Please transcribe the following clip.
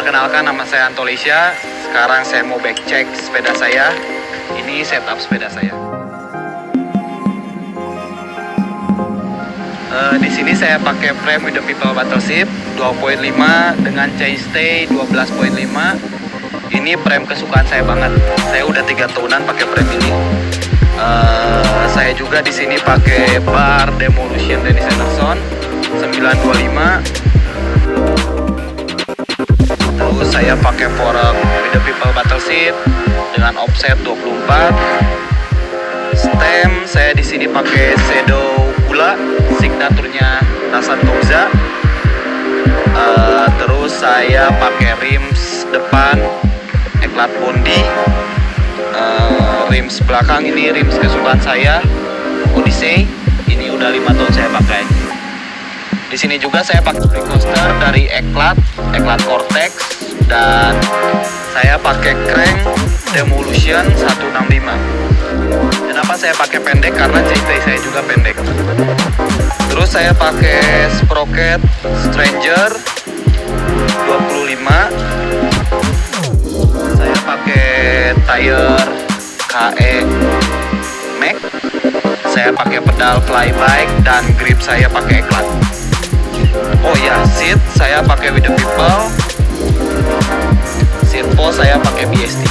Perkenalkan, nama saya Antolisya. Sekarang saya mau back check sepeda saya. Ini setup sepeda saya. Di sini saya pakai frame with the people battleship 2.5 dengan chainstay 12.5. Ini frame kesukaan saya banget. Saya udah 3 tahunan pakai frame ini. Saya juga di sini pakai bar Demolition Dennis Anderson 925. Terus saya pakai fork with the people battleship dengan offset 24. Stem saya di sini pakai Shadow Gula, signaturnya Rasan Togza. Terus saya pakai rims depan Eklat Bondi. Rims belakang ini rims kesukaan saya, Odyssey. Ini udah 5 tahun saya pakai. Di sini juga saya pakai brake coaster dari Eklat Cortex, dan saya pakai crank Demolition 165. Kenapa saya pakai pendek? Karena chainstay saya juga pendek. Terus saya pakai sprocket Stranger 25. Saya pakai tire KE Max. Saya pakai pedal flybike dan grip saya pakai Eklat. Oh ya, seat saya pakai with the people. Seat post saya pakai BST.